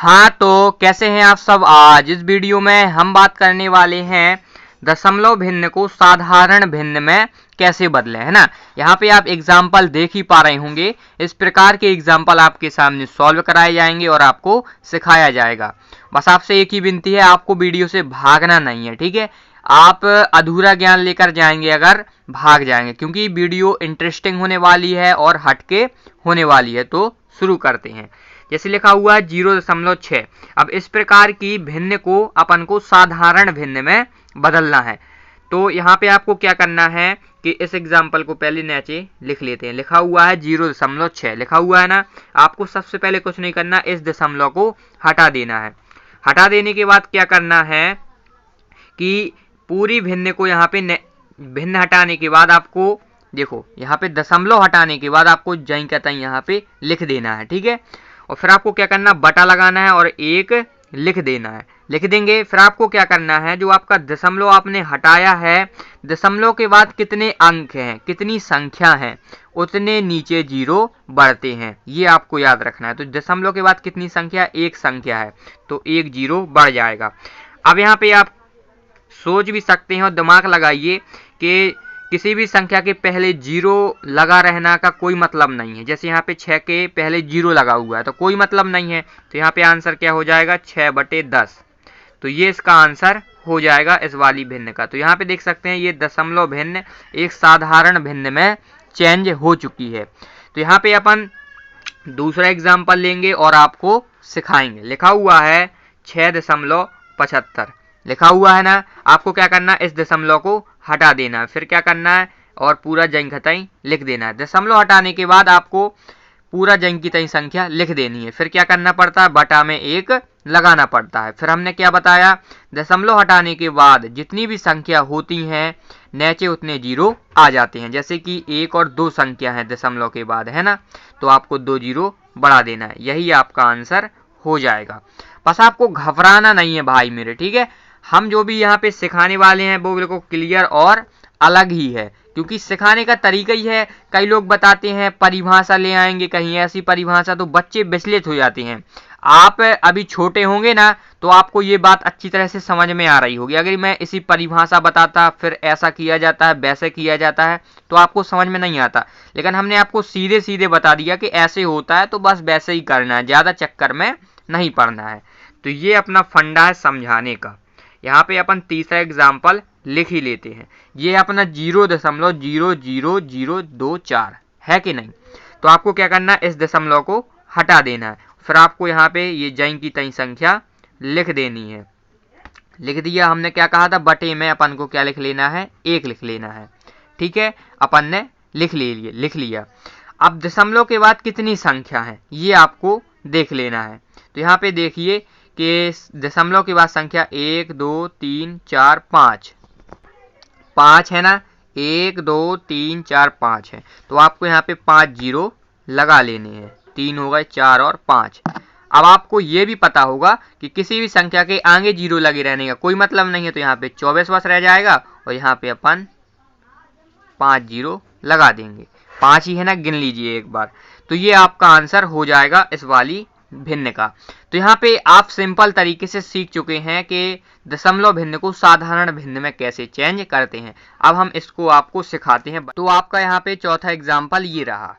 हाँ, तो कैसे हैं आप सब। आज इस वीडियो में हम बात करने वाले हैं दशमलव भिन्न को साधारण भिन्न में कैसे बदलें, है ना। यहाँ पे आप एग्जाम्पल देख ही पा रहे होंगे। इस प्रकार के एग्जाम्पल आपके सामने सॉल्व कराए जाएंगे और आपको सिखाया जाएगा। बस आपसे एक ही विनती है, आपको वीडियो से भागना नहीं है, ठीक है। आप अधूरा ज्ञान लेकर जाएंगे अगर भाग जाएंगे, क्योंकि वीडियो इंटरेस्टिंग होने वाली है और हटके होने वाली है। तो शुरू करते हैं। जैसे लिखा हुआ है 0.6। अब इस प्रकार की भिन्न को अपन को साधारण भिन्न में बदलना है। तो यहाँ पे आपको क्या करना है कि इस एग्जाम्पल को पहले नीचे लिख लेते हैं। लिखा हुआ है 0.6 लिखा हुआ है ना। आपको सबसे पहले कुछ नहीं करना, इस दशमलव को हटा देना है। हटा देने के बाद क्या करना है कि पूरी भिन्न को यहाँ पे भिन्न हटाने के बाद आपको देखो, यहाँ पे दशमलव हटाने के बाद आपको जहीं का तहीं यहाँ पे लिख देना है, ठीक है। और फिर आपको क्या करना, बटा लगाना है और एक लिख देना है। लिख देंगे। फिर आपको क्या करना है, जो आपका दशमलव आपने हटाया है, दशमलव के बाद कितने अंक हैं, कितनी संख्या है, उतने नीचे जीरो बढ़ते हैं। ये आपको याद रखना है। तो दशमलव के बाद कितनी संख्या, एक संख्या है, तो एक जीरो बढ़ जाएगा। अब यहाँ पे आप सोच भी सकते हैं और दिमाग लगाइए कि किसी भी संख्या के पहले जीरो लगा रहना का कोई मतलब नहीं है। जैसे यहाँ पे 6 के पहले जीरो लगा हुआ है तो कोई मतलब नहीं है। तो यहाँ पे आंसर क्या हो जाएगा, 6/10। तो ये इसका आंसर हो जाएगा इस वाली भिन्न का। तो यहाँ पे देख सकते हैं ये दशमलव भिन्न एक साधारण भिन्न में चेंज हो चुकी है। तो यहाँ पे अपन दूसरा एग्जाम्पल लेंगे और आपको सिखाएंगे। लिखा हुआ है 6.75 लिखा हुआ है ना। आपको क्या करना है, इस दशमलव को हटा देना है। फिर क्या करना है, और पूरा जंग की तई लिख देना है। दशमलव हटाने के बाद आपको पूरा जंग की तई संख्या लिख देनी है। फिर क्या करना पड़ता है, बटा में एक लगाना पड़ता है। फिर हमने क्या बताया, दशमलव हटाने के बाद जितनी भी संख्या होती हैं नीचे उतने जीरो आ जाते हैं। जैसे कि 1 और 2 संख्या है दशमलव के बाद, है ना, तो आपको 2 जीरो बढ़ा देना है। यही आपका आंसर हो जाएगा। बस आपको घबराना नहीं है भाई मेरे, ठीक है। हम जो भी यहाँ पे सिखाने वाले हैं वो बिल्कुल क्लियर और अलग ही है, क्योंकि सिखाने का तरीका ही है। कई लोग बताते हैं परिभाषा ले आएंगे, कहीं ऐसी परिभाषा, तो बच्चे विचलित हो जाते हैं। आप अभी छोटे होंगे ना तो आपको ये बात अच्छी तरह से समझ में आ रही होगी। अगर मैं इसी परिभाषा बताता, फिर ऐसा किया जाता है, वैसे किया जाता है, तो आपको समझ में नहीं आता। लेकिन हमने आपको सीधे सीधे बता दिया कि ऐसे होता है तो बस वैसे ही करना है, ज़्यादा चक्कर में नहीं पड़ना है। तो ये अपना फंडा है समझाने का। यहाँ पे अपन तीसरा एग्जाम्पल लिख ही लेते हैं। ये अपना 0.00024 है कि नहीं। तो आपको क्या करना है, इस दशमलव को हटा देना है। फिर आपको यहाँ पे ये जंग की तई संख्या लिख देनी है। लिख दिया। हमने क्या कहा था, बटे में अपन को क्या लिख लेना है, एक लिख लेना है, ठीक है। अपन ने लिख लिया। अब दशमलव के बाद कितनी संख्या है ये आपको देख लेना है। तो यहाँ पे देखिए कि दशमलव के बाद संख्या 1 2 3 4 5 है ना। 1 2 3 4 5 है। तो आपको यहाँ पे 5 जीरो लगा लेने हैं। 3 हो गए, 4 और 5। अब आपको ये भी पता होगा कि किसी भी संख्या के आगे जीरो लगे रहने का कोई मतलब नहीं है। तो यहाँ पे 24 बस रह जाएगा और यहाँ पे अपन 5 जीरो लगा देंगे। 5 ही है ना, गिन लीजिए एक बार। तो ये आपका आंसर हो जाएगा इस वाली भिन्न का। तो यहाँ पे आप सिंपल तरीके से सीख चुके हैं कि दशमलव भिन्न को साधारण भिन्न में कैसे चेंज करते हैं। अब हम इसको आपको सिखाते हैं। तो आपका यहाँ पे चौथा एग्जाम्पल ये रहा।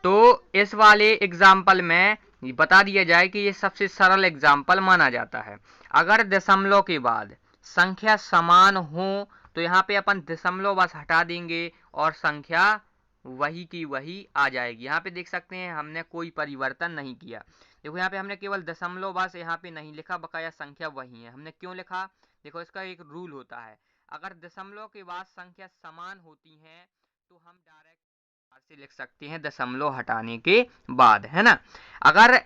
तो इस वाले एग्जाम्पल में बता दिया जाए कि ये सबसे सरल एग्जाम्पल माना जाता है। अगर दशमलव के बाद संख्या समान हो तो यहाँ पे अपन दशमलव बस हटा देंगे और संख्या वही की वही आ जाएगी। यहाँ पे देख सकते हैं हमने कोई परिवर्तन नहीं किया। देखो यहाँ पे हमने केवल दशमलव बस यहाँ पे नहीं लिखा, बकाया संख्या वही है। हमने क्यों लिखा, देखो इसका एक रूल होता है। अगर दशमलव के बाद संख्या समान होती है तो हम डायरेक्ट से लिख सकते हैं दशमलव हटाने के बाद, है ना। अगर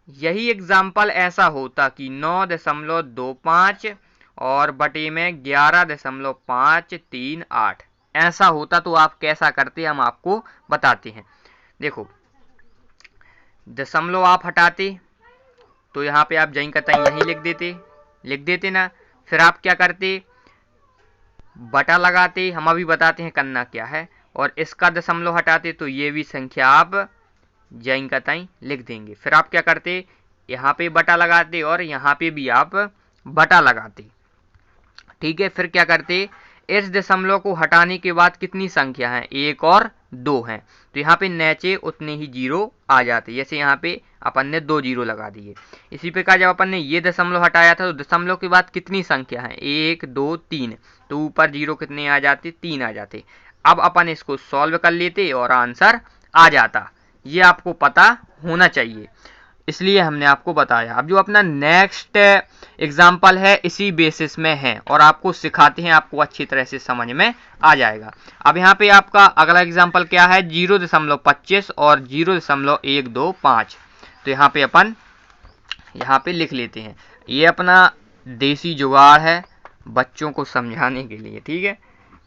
यही एग्जाम्पल ऐसा होता कि 9.25 और बटे में 11.538 ऐसा होता तो आप कैसा करते, हम आपको बताते हैं। देखो दशमलव आप हटाते तो यहाँ पे आप जहीं का तहीं यहीं लिख देते ना। फिर आप क्या करते, बटा लगाते। हम अभी बताते हैं करना क्या है। और इसका दशमलव हटाते तो ये भी संख्या आप जहीं का तहीं लिख देंगे। फिर आप क्या करते, यहाँ पे बटा लगाते और यहाँ पे भी आप बटा लगाते। ठीक है, फिर क्या करते, इस दशमलव को हटाने के बाद कितनी संख्या है, 1 और 2 हैं, तो यहाँ पे नीचे उतने ही जीरो आ जाते। जैसे यहाँ पे अपन ने 2 जीरो लगा दिए। इसी प्रकार जब अपन ने ये दशमलव हटाया था तो दशमलव के बाद कितनी संख्या है, 1 2 3, तो ऊपर जीरो कितने आ जाते, 3 आ जाते। अब अपन इसको सॉल्व कर लेते और आंसर आ जाता। ये आपको पता होना चाहिए, इसलिए हमने आपको बताया। अब जो अपना नेक्स्ट एग्जाम्पल है इसी बेसिस में है और आपको सिखाते हैं, आपको अच्छी तरह से समझ में आ जाएगा। अब यहाँ पे आपका अगला एग्जाम्पल क्या है, 0.25 और 0.125। तो यहाँ पे अपन यहाँ पे लिख लेते हैं। ये अपना देसी जुगाड़ है बच्चों को समझाने के लिए। ठीक है,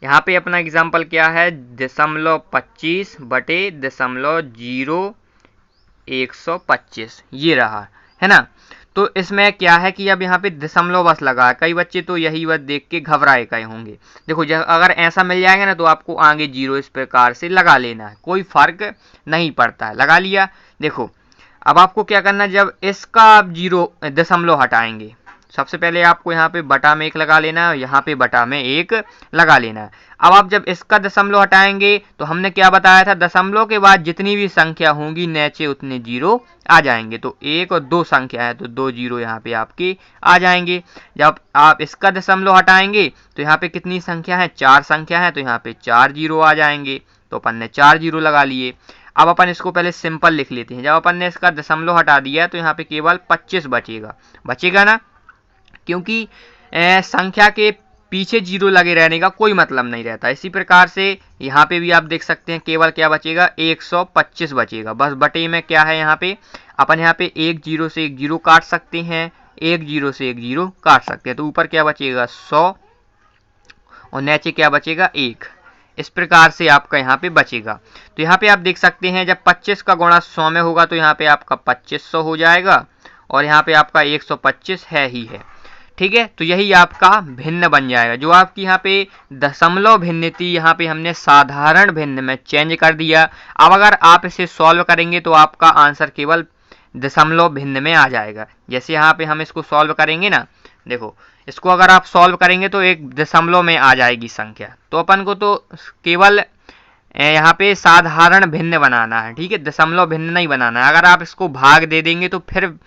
यहाँ पे अपना एग्जाम्पल क्या है, 0.25 बटे 0.125 ये रहा है ना। तो इसमें क्या है कि अब यहाँ पे दशमलव बस लगा है। कई बच्चे तो यही बात देख के घबराए गए होंगे। देखो अगर ऐसा मिल जाएगा ना तो आपको आगे जीरो इस प्रकार से लगा लेना है, कोई फर्क नहीं पड़ता है। लगा लिया। देखो अब आपको क्या करना है, जब इसका आप जीरो दशमलव हटाएंगे, सबसे पहले आपको यहाँ पे बटा में 1 लगा लेना है, यहाँ पे बटा में 1 लगा लेना है। अब आप जब इसका दशमलव हटाएंगे तो हमने क्या बताया था, दशमलव के बाद जितनी भी संख्या होंगी नीचे उतने जीरो आ जाएंगे। तो 1 और 2 संख्या है तो 2 जीरो यहाँ पे आपके आ जाएंगे। जब आप इसका दशमलव हटाएंगे तो यहाँ पे कितनी संख्या है, 4 संख्या है, तो यहाँ पे 4 जीरो आ जाएंगे। तो अपन ने 4 जीरो लगा लिए। अब अपन इसको पहले सिंपल लिख लेते हैं। जब अपन ने इसका दशमलव हटा दिया तो यहाँ पे केवल 25 बचेगा ना, क्योंकि संख्या के पीछे जीरो लगे रहने का कोई मतलब नहीं रहता। इसी प्रकार से यहाँ पे भी आप देख सकते हैं केवल क्या बचेगा, 125 बचेगा। बस बटे में क्या है, यहाँ पे अपन यहाँ पे 1 जीरो से 1 जीरो काट सकते हैं, 1 जीरो से 1 जीरो काट सकते हैं। तो ऊपर क्या बचेगा, 100 और नीचे क्या बचेगा, 1। इस प्रकार से आपका यहाँ पे बचेगा। तो यहाँ पे आप देख सकते हैं जब 25 का गुणा 100 में होगा तो यहाँ पे आपका 2500 हो जाएगा और यहाँ पे आपका 125 है ही है। ठीक है, तो यही आपका भिन्न बन जाएगा। जो आपकी यहाँ पे दशमलव भिन्न थी, यहाँ पे हमने साधारण भिन्न में चेंज कर दिया। अब अगर आप इसे सॉल्व करेंगे तो आपका आंसर केवल दशमलव भिन्न में आ जाएगा। जैसे यहाँ पे हम इसको सॉल्व करेंगे ना, देखो इसको अगर आप सॉल्व करेंगे तो एक दशमलव में आ जाएगी संख्या। तो अपन को तो केवल यहाँ पे साधारण भिन्न बनाना है। ठीक है, दशमलव भिन्न नहीं बनाना है। अगर आप इसको भाग दे देंगे तो फिर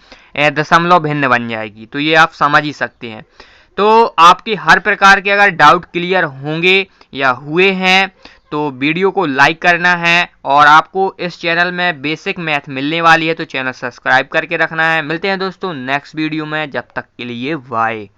दशमलव भिन्न बन जाएगी। तो ये आप समझ ही सकते हैं। तो आपके हर प्रकार के अगर डाउट क्लियर होंगे या हुए हैं तो वीडियो को लाइक करना है, और आपको इस चैनल में बेसिक मैथ मिलने वाली है तो चैनल सब्सक्राइब करके रखना है। मिलते हैं दोस्तों नेक्स्ट वीडियो में, जब तक के लिए बाय।